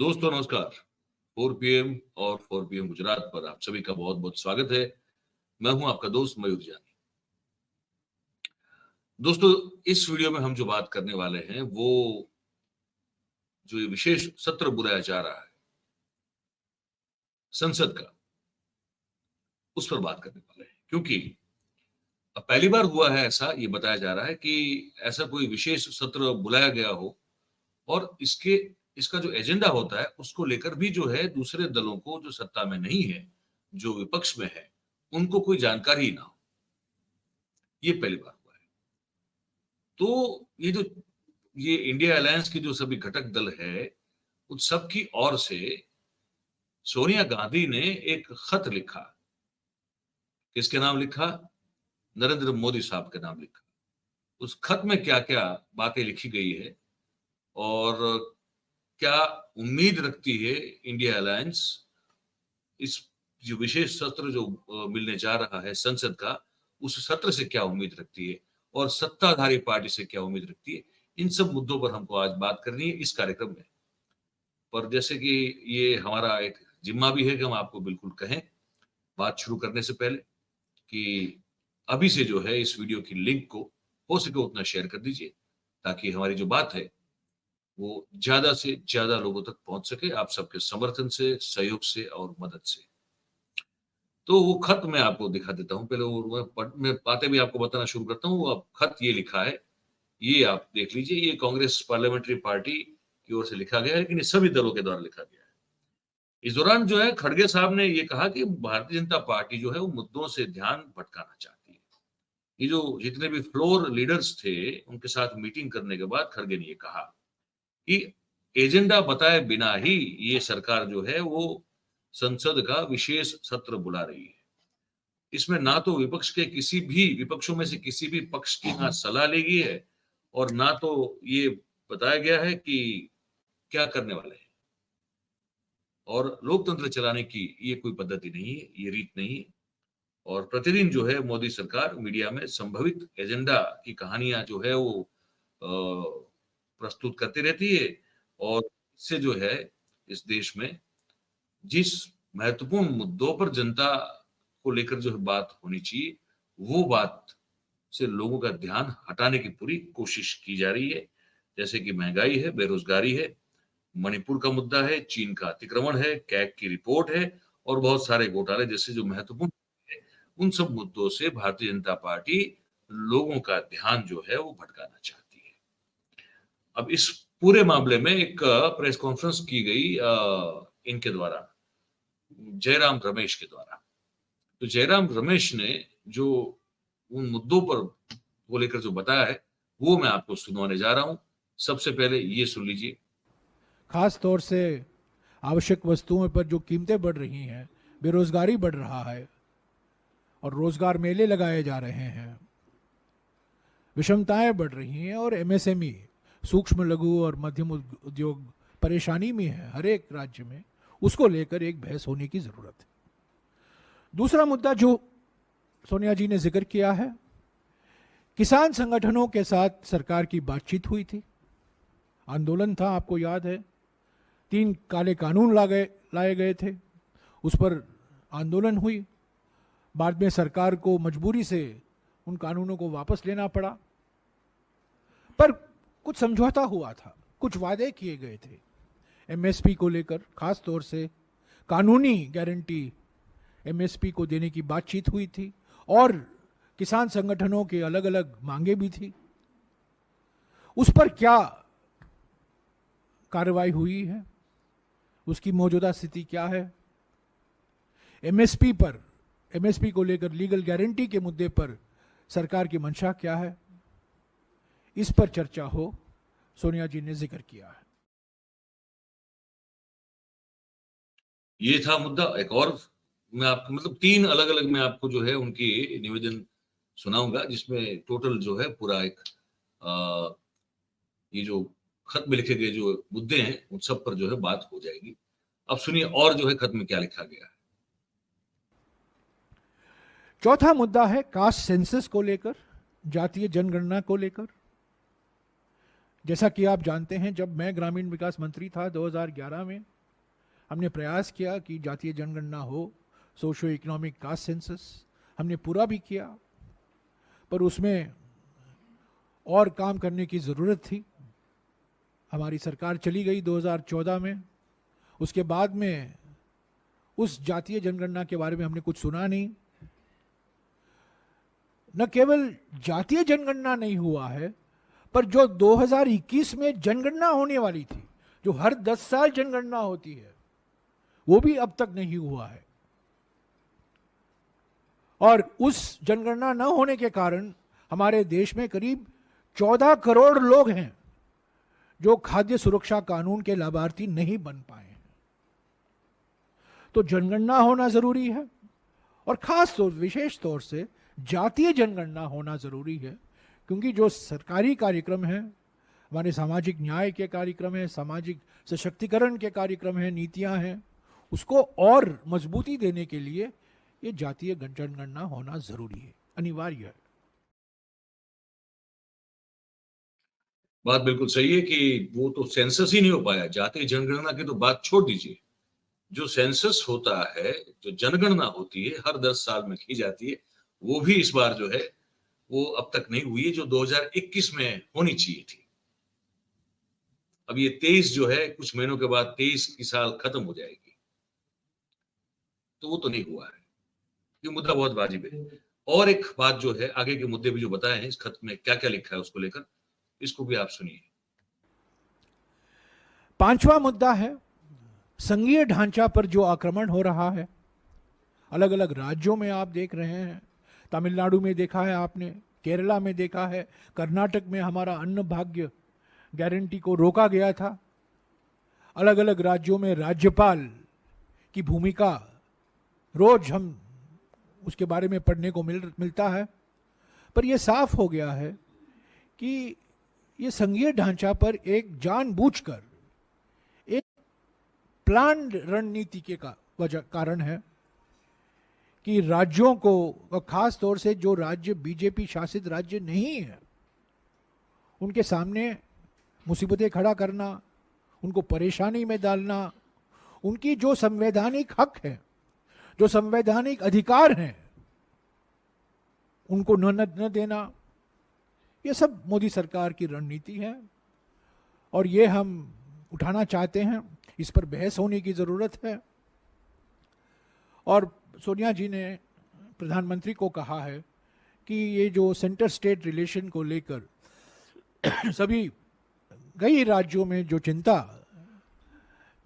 दोस्तों नमस्कार। 4 पीएम और 4 पीएम गुजरात पर आप सभी का बहुत बहुत स्वागत है। मैं हूं आपका दोस्त मयूर जानी। दोस्तों, इस वीडियो में हम जो बात करने वाले हैं वो जो ये विशेष सत्र बुलाया जा रहा है संसद का, उस पर बात करने वाले हैं। क्योंकि अब पहली बार हुआ है ऐसा, ये बताया जा रहा है कि ऐसा कोई विशेष सत्र बुलाया गया हो और इसका जो एजेंडा होता है उसको लेकर भी जो है दूसरे दलों को, जो सत्ता में नहीं है, जो विपक्ष में है, उनको कोई जानकारी ही ना हो। ये पहली बार हुआ है। तो ये इंडिया अलायंस के जो सभी घटक दल है, उन सब की ओर से सोनिया गांधी ने एक खत लिखा। किसके नाम लिखा? नरेंद्र मोदी साहब के नाम लिखा। उस खत में क्या क्या बातें लिखी गई है और क्या उम्मीद रखती है इंडिया अलायंस, इस जो विशेष सत्र जो मिलने जा रहा है संसद का, उस सत्र से क्या उम्मीद रखती है और सत्ताधारी पार्टी से क्या उम्मीद रखती है, इन सब मुद्दों पर हमको आज बात करनी है इस कार्यक्रम में। पर जैसे कि ये हमारा एक जिम्मा भी है कि हम आपको बिल्कुल कहें बात शुरू करने से पहले कि अभी से जो है इस वीडियो की लिंक को हो सके उतना शेयर कर दीजिए, ताकि हमारी जो बात है वो ज्यादा से ज्यादा लोगों तक पहुंच सके, आप सबके समर्थन से, सहयोग से और मदद से। तो वो खत मैं आपको दिखा देता हूँ पहले। मैं बातें भी आपको बताना शुरू करता हूँ। वो खत ये लिखा है, ये आप देख लीजिए। ये कांग्रेस पार्लियामेंट्री पार्टी की ओर से लिखा गया है, लेकिन ये सभी दलों के द्वारा लिखा गया है। इस दौरान जो है खड़गे साहब ने ये कहा कि भारतीय जनता पार्टी जो है वो मुद्दों से ध्यान भटकाना चाहती है। ये जो जितने भी फ्लोर लीडर्स थे उनके साथ मीटिंग करने के बाद खड़गे ने ये कहा कि एजेंडा बताए बिना ही ये सरकार जो है वो संसद का विशेष सत्र बुला रही है। इसमें ना तो विपक्षों में से किसी भी पक्ष की ना सलाह ली गई है और ना तो ये बताया गया है कि क्या करने वाले हैं। और लोकतंत्र चलाने की ये कोई पद्धति नहीं है, ये रीत नहीं है। और प्रतिदिन जो है मोदी सरकार मीडिया में संभवित एजेंडा की कहानियां जो है वो प्रस्तुत करती रहती है। और इससे जो है इस देश में जिस महत्वपूर्ण मुद्दों पर जनता को लेकर जो है बात होनी चाहिए, वो बात से लोगों का ध्यान हटाने की पूरी कोशिश की जा रही है। जैसे कि महंगाई है, बेरोजगारी है, मणिपुर का मुद्दा है, चीन का अतिक्रमण है, कैग की रिपोर्ट है और बहुत सारे घोटाले जैसे जो महत्वपूर्ण है, उन सब मुद्दों से भारतीय जनता पार्टी लोगों का ध्यान जो है वो भटकाना चाहती है। अब इस पूरे मामले में एक प्रेस कॉन्फ्रेंस की गई इनके द्वारा, जयराम रमेश के द्वारा। तो जयराम रमेश ने जो उन मुद्दों पर को लेकर जो बताया है वो मैं आपको सुनवाने जा रहा हूं। सबसे पहले ये सुन लीजिए। खास तौर से आवश्यक वस्तुओं पर जो कीमतें बढ़ रही हैं, बेरोजगारी बढ़ रहा है और रोजगार मेले लगाए जा रहे हैं, विषमताएं बढ़ रही हैं और एमएसएमई, सूक्ष्म लघु और मध्यम उद्योग परेशानी में है हर एक राज्य में। उसको लेकर एक बहस होने की जरूरत है। दूसरा मुद्दा जो सोनिया जी ने जिक्र किया है, किसान संगठनों के साथ सरकार की बातचीत हुई थी, आंदोलन था, आपको याद है। 3 काले कानून लाए गए थे, उस पर आंदोलन हुई। बाद में सरकार को मजबूरी से उन कानूनों को वापस लेना पड़ा, पर कुछ समझौता हुआ था, कुछ वादे किए गए थे एमएसपी को लेकर। खास तौर से कानूनी गारंटी एमएसपी को देने की बातचीत हुई थी और किसान संगठनों के अलग अलग मांगे भी थी। उस पर क्या कार्रवाई हुई है, उसकी मौजूदा स्थिति क्या है? एमएसपी को लेकर लीगल गारंटी के मुद्दे पर सरकार की मंशा क्या है, इस पर चर्चा हो, सोनिया जी ने जिक्र किया है। ये था मुद्दा। एक और मैं आपको 3 अलग अलग मैं आपको जो है उनकी निवेदन सुनाऊंगा, जिसमें टोटल जो है पूरा एक ये जो खत में लिखे गए जो मुद्दे हैं उन सब पर जो है बात हो जाएगी। अब सुनिए और जो है खत में क्या लिखा गया है। चौथा मुद्दा है कास्ट सेंसस को लेकर, जातीय जनगणना को लेकर। जैसा कि आप जानते हैं, जब मैं ग्रामीण विकास मंत्री था 2011 में, हमने प्रयास किया कि जातीय जनगणना हो, सोशियो इकोनॉमिक कास्ट सेंसस। हमने पूरा भी किया, पर उसमें और काम करने की ज़रूरत थी। हमारी सरकार चली गई 2014 में। उसके बाद में उस जातीय जनगणना के बारे में हमने कुछ सुना नहीं। न केवल जातीय जनगणना नहीं हुआ है, पर जो 2021 में जनगणना होने वाली थी, जो हर 10 साल जनगणना होती है, वो भी अब तक नहीं हुआ है। और उस जनगणना न होने के कारण हमारे देश में करीब 14 करोड़ लोग हैं जो खाद्य सुरक्षा कानून के लाभार्थी नहीं बन पाए हैं। तो जनगणना होना जरूरी है, और खास तौर, विशेष तौर से जातीय जनगणना होना जरूरी है, क्योंकि जो सरकारी कार्यक्रम है, हमारे सामाजिक न्याय के कार्यक्रम है, सामाजिक सशक्तिकरण के कार्यक्रम है, नीतियां हैं, उसको और मजबूती देने के लिए ये जातीय जनगणना होना जरूरी है, अनिवार्य है। बात बिल्कुल सही है कि वो तो सेंसस ही नहीं हो पाया। जातीय जनगणना की तो बात छोड़ दीजिए, जो सेंसस होता है, जो जनगणना होती है, हर 10 साल में की जाती है, वो भी इस बार जो है वो अब तक नहीं हुई है, जो 2021 में होनी चाहिए थी। अब ये 23 जो है, कुछ महीनों के बाद 23 की साल खत्म हो जाएगी, तो वो तो नहीं हुआ है। ये मुद्दा बहुत वाजिब है। और एक बात जो है, आगे के मुद्दे भी जो बताए हैं इस खत में क्या क्या लिखा है उसको लेकर, इसको भी आप सुनिए। 5वां मुद्दा है संघीय ढांचा पर जो आक्रमण हो रहा है। अलग अलग राज्यों में आप देख रहे हैं, तमिलनाडु में देखा है आपने, केरला में देखा है, कर्नाटक में हमारा अन्न भाग्य गारंटी को रोका गया था। अलग अलग राज्यों में राज्यपाल की भूमिका रोज हम उसके बारे में पढ़ने को मिलता है। पर यह साफ हो गया है कि ये संघीय ढांचा पर एक जानबूझकर एक प्लान रणनीति के कारण है कि राज्यों को, और खास तौर से जो राज्य बीजेपी शासित राज्य नहीं है, उनके सामने मुसीबतें खड़ा करना, उनको परेशानी में डालना, उनकी जो संवैधानिक हक है, जो संवैधानिक अधिकार हैं, उनको न देना, ये सब मोदी सरकार की रणनीति है। और ये हम उठाना चाहते हैं, इस पर बहस होने की जरूरत है। और सोनिया जी ने प्रधानमंत्री को कहा है कि ये जो सेंटर स्टेट रिलेशन को लेकर सभी कई राज्यों में जो चिंता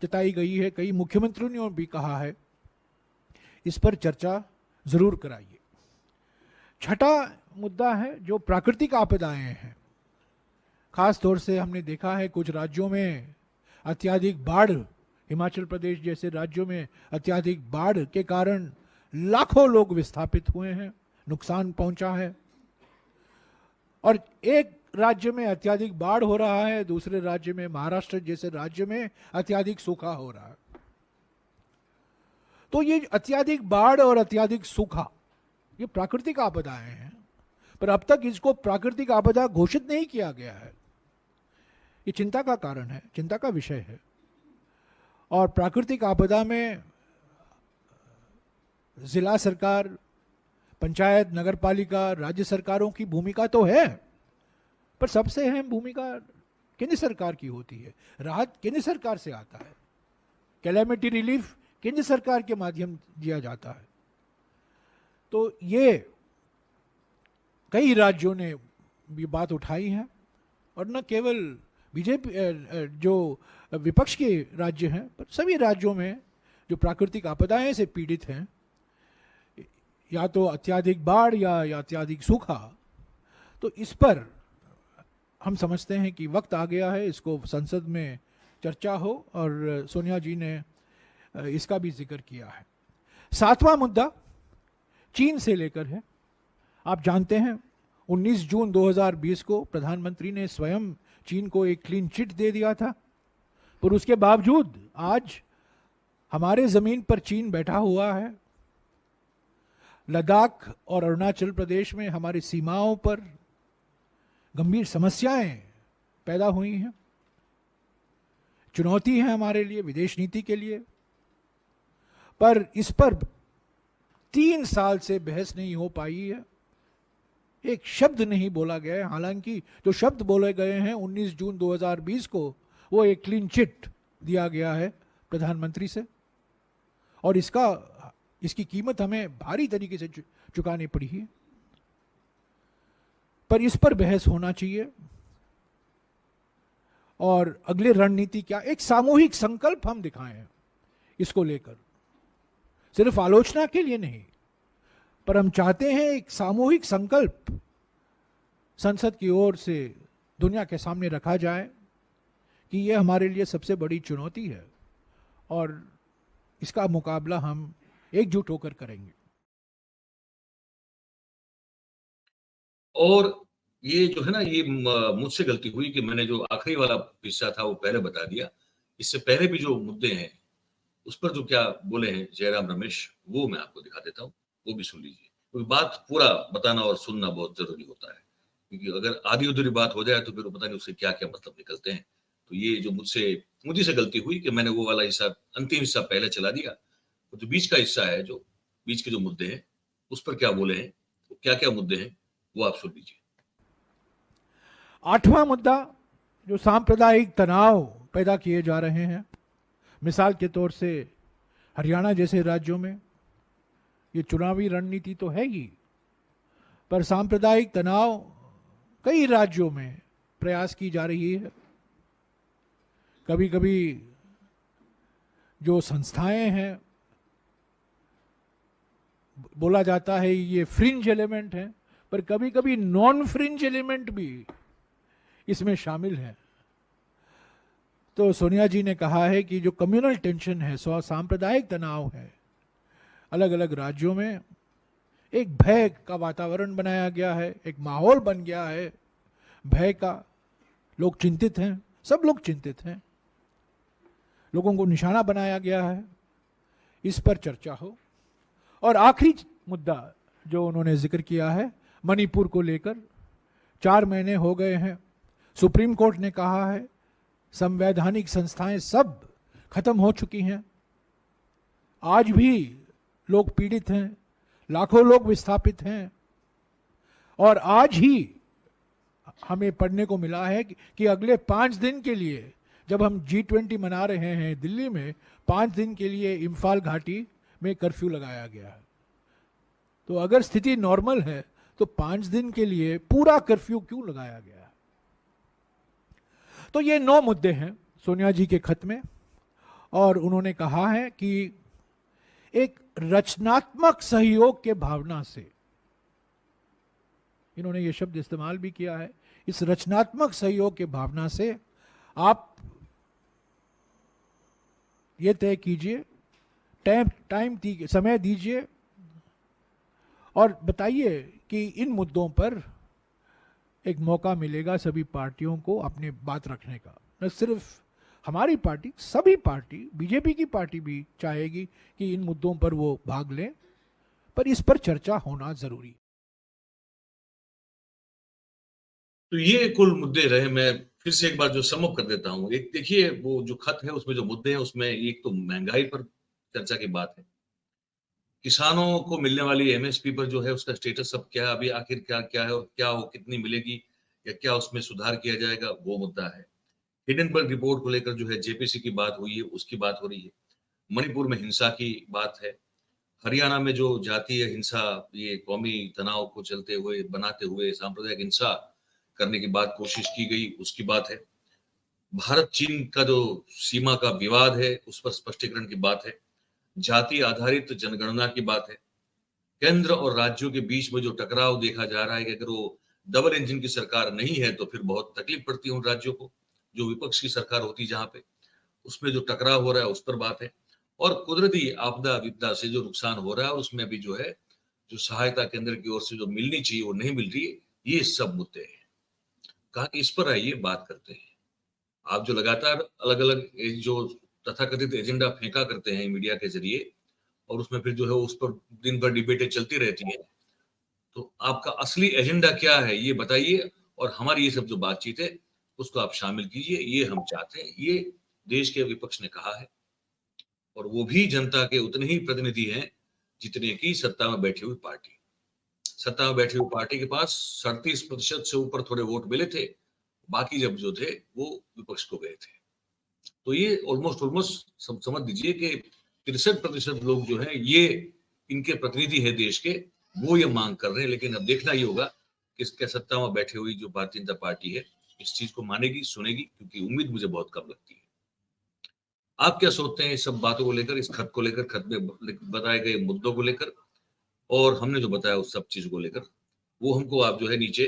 जताई गई है, कई मुख्यमंत्रियों ने भी कहा है, इस पर चर्चा जरूर कराइए। छठा मुद्दा है जो प्राकृतिक आपदाएं हैं। खास तौर से हमने देखा है कुछ राज्यों में अत्यधिक बाढ़, हिमाचल प्रदेश जैसे राज्यों में अत्यधिक बाढ़ के कारण लाखों लोग विस्थापित हुए हैं, नुकसान पहुंचा है। और एक राज्य में अत्यधिक बाढ़ हो रहा है, दूसरे राज्य में, महाराष्ट्र जैसे राज्य में अत्यधिक सूखा हो रहा है। तो ये अत्यधिक बाढ़ और अत्यधिक सूखा ये प्राकृतिक आपदाएं हैं, पर अब तक इसको प्राकृतिक आपदा घोषित नहीं किया गया है। ये चिंता का कारण है, चिंता का विषय है। और प्राकृतिक आपदा में जिला सरकार, पंचायत, नगरपालिका, राज्य सरकारों की भूमिका तो है, पर सबसे अहम भूमिका केंद्र सरकार की होती है। राहत केंद्र सरकार से आता है, कैलेमिटी रिलीफ केंद्र सरकार के माध्यम दिया जाता है। तो ये कई राज्यों ने ये बात उठाई है, और न केवल बीजेपी जो विपक्ष के राज्य हैं, पर सभी राज्यों में जो प्राकृतिक आपदाएं से पीड़ित हैं, या तो अत्यधिक बाढ़ या अत्यधिक सूखा, तो इस पर हम समझते हैं कि वक्त आ गया है इसको संसद में चर्चा हो, और सोनिया जी ने इसका भी जिक्र किया है। 7वां मुद्दा चीन से लेकर है। आप जानते हैं 19 जून 2020 को प्रधानमंत्री ने स्वयं चीन को एक क्लीन चिट दे दिया था, पर उसके बावजूद आज हमारे जमीन पर चीन बैठा हुआ है। लद्दाख और अरुणाचल प्रदेश में हमारी सीमाओं पर गंभीर समस्याएं पैदा हुई हैं, चुनौती है हमारे लिए, विदेश नीति के लिए। पर इस पर 3 साल से बहस नहीं हो पाई है, एक शब्द नहीं बोला गया है। हालांकि जो शब्द बोले गए हैं 19 जून 2020 को, वो एक क्लीन चिट दिया गया है प्रधानमंत्री से, और इसकी कीमत हमें भारी तरीके से चुकानी पड़ी है। पर इस पर बहस होना चाहिए, और अगले रणनीति क्या, एक सामूहिक संकल्प हम दिखाएं हैं इसको लेकर, सिर्फ आलोचना के लिए नहीं, पर हम चाहते हैं एक सामूहिक संकल्प संसद की ओर से दुनिया के सामने रखा जाए कि यह हमारे लिए सबसे बड़ी चुनौती है और इसका मुकाबला हम एकजुट होकर करेंगे। और ये जो है ना, ये मुझसे गलती हुई कि मैंने जो आखिरी वाला हिस्सा था वो पहले बता दिया। इससे पहले भी जो मुद्दे हैं उस पर जो क्या बोले हैं जयराम रमेश, वो मैं आपको दिखा देता हूँ, वो भी सुन लीजिए, क्योंकि बात पूरा बताना और सुनना बहुत जरूरी होता है, क्योंकि अगर आधी अधूरी बात हो जाए तो फिर पता नहीं उससे क्या क्या मतलब निकलते हैं। तो ये जो मुझे से गलती हुई कि मैंने वो वाला हिस्सा, अंतिम हिस्सा पहले चला दिया, तो जो बीच का हिस्सा है, जो बीच के जो मुद्दे हैं उस पर क्या बोले हैं, तो क्या क्या मुद्दे हैं वो आप सुन लीजिए। 8वां मुद्दा, जो सांप्रदायिक तनाव पैदा किए जा रहे हैं, मिसाल के तौर से हरियाणा जैसे राज्यों में, ये चुनावी रणनीति तो है ही, पर सांप्रदायिक तनाव कई राज्यों में प्रयास की जा रही है। कभी कभी जो संस्थाएं हैं, बोला जाता है ये फ्रिंज एलिमेंट है, पर कभी कभी नॉन फ्रिंज एलिमेंट भी इसमें शामिल है। तो सोनिया जी ने कहा है कि जो कम्युनल टेंशन है, सांप्रदायिक तनाव है, अलग अलग राज्यों में एक भय का वातावरण बनाया गया है, एक माहौल बन गया है भय का। लोग चिंतित हैं, सब लोग चिंतित हैं, लोगों को निशाना बनाया गया है, इस पर चर्चा हो। और आखिरी मुद्दा जो उन्होंने जिक्र किया है मणिपुर को लेकर, 4 महीने हो गए हैं, सुप्रीम कोर्ट ने कहा है संवैधानिक संस्थाएं सब खत्म हो चुकी हैं, आज भी लोग पीड़ित हैं, लाखों लोग विस्थापित हैं। और आज ही हमें पढ़ने को मिला है कि अगले 5 दिन के लिए, जब हम G20 मना रहे हैं दिल्ली में, 5 दिन के लिए इम्फाल घाटी में कर्फ्यू लगाया गया है। तो अगर स्थिति नॉर्मल है तो 5 दिन के लिए पूरा कर्फ्यू क्यों लगाया गया है? तो ये 9 मुद्दे हैं सोनिया जी के खत में, और उन्होंने कहा है कि एक रचनात्मक सहयोग के भावना से, इन्होंने ये शब्द इस्तेमाल भी किया है, इस रचनात्मक सहयोग के भावना से आप ये तय कीजिए, समय दीजिए और बताइए कि इन मुद्दों पर एक मौका मिलेगा सभी पार्टियों को अपनी बात रखने का। न सिर्फ हमारी पार्टी, सभी पार्टी, बीजेपी की पार्टी भी चाहेगी कि इन मुद्दों पर वो भाग लें, पर इस पर चर्चा होना जरूरी। तो ये कुल मुद्दे रहे। मैं फिर से एक बार जो समअप कर देता हूं। एक देखिए, वो जो खत है उसमें जो मुद्दे हैं, उसमें एक तो महंगाई पर चर्चा की बात है, किसानों को मिलने वाली एमएसपी पर जो है उसका स्टेटस अब क्या है, अभी आखिर क्या क्या है और क्या हो, कितनी मिलेगी या क्या उसमें सुधार किया जाएगा, वो मुद्दा है। हिडनबर्ग रिपोर्ट को लेकर जो है जेपीसी की बात हुई है, उसकी बात हो रही है। मणिपुर में हिंसा की बात है। हरियाणा में जो जातीय हिंसा, ये कौमी तनाव को चलते हुए बनाते हुए सांप्रदायिक हिंसा करने की बात कोशिश की गई, उसकी बात है। भारत चीन का जो सीमा का विवाद है उस पर स्पष्टीकरण की बात है। जाति आधारित जनगणना की बात है। केंद्र और राज्यों के बीच में जो टकराव देखा जा रहा है कि अगर वो डबल इंजन की सरकार नहीं है तो फिर बहुत तकलीफ पड़ती है उन राज्यों को, जो विपक्ष की सरकार होती जहां पे, उसमें जो टकराव हो रहा है उस पर बात है। और कुदरती आपदा विपदा से जो नुकसान हो रहा है उसमें भी जो है, जो सहायता केंद्र की ओर से जो मिलनी चाहिए वो नहीं मिल रही है। ये सब मुद्दे हैं। कहा कि इस पर आइए बात करते हैं। आप जो लगातार अलग अलग जो तथाकथित एजेंडा फेंका करते हैं मीडिया के जरिए, और उसमें फिर जो है उस पर दिन भर डिबेटें चलती रहती हैं, तो आपका असली एजेंडा क्या है ये बताइए, और हमारी ये सब जो बातचीत है उसको आप शामिल कीजिए, ये हम चाहते हैं। ये देश के विपक्ष ने कहा है और वो भी जनता के उतने ही प्रतिनिधि हैं जितने की सत्ता में बैठी हुई पार्टी। सत्ता में बैठी हुई पार्टी के पास 37% से ऊपर थोड़े वोट मिले थे, बाकी जब जो थे वो विपक्ष को गए थे। तो ये ऑलमोस्ट समझ लीजिए कि 63% लोग जो हैं ये इनके प्रतिनिधि है देश के, वो ये मांग कर रहे हैं। लेकिन अब देखना ही होगा कि इसके सत्ता में बैठी हुई जो भारतीय जनता पार्टी है इस चीज को मानेगी, सुनेगी, क्योंकि उम्मीद मुझे बहुत कम लगती है। आप क्या सोचते हैं इस सब बातों को लेकर, इस खत को लेकर, खत में बताए गए मुद्दों को लेकर और हमने जो बताया उस सब चीज को लेकर? वो हमको आप जो है नीचे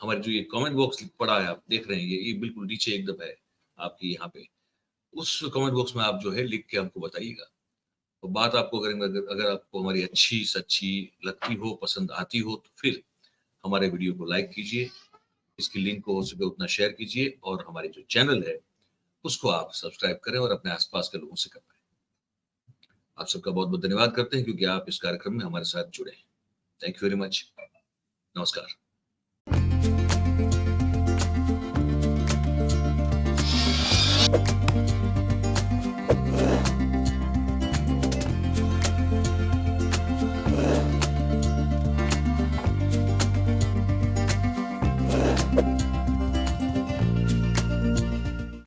हमारे जो ये कमेंट बॉक्स पड़ा है, आप देख रहे हैं, ये बिल्कुल नीचे एकदम है आपकी यहाँ पे, उस कमेंट बॉक्स में आप जो है लिख के हमको बताइएगा। तो बात आपको अगर अगर आपको हमारी अच्छी सच्ची लगती हो, पसंद आती हो, तो फिर हमारे वीडियो को लाइक कीजिए, इसकी लिंक को हो सके उतना शेयर कीजिए और हमारे जो चैनल है उसको आप सब्सक्राइब करें और अपने आसपास के लोगों से करवाएं। आप सबका बहुत बहुत धन्यवाद करते हैं क्योंकि आप इस कार्यक्रम में हमारे साथ जुड़े हैं। Thank you very much. नमस्कार।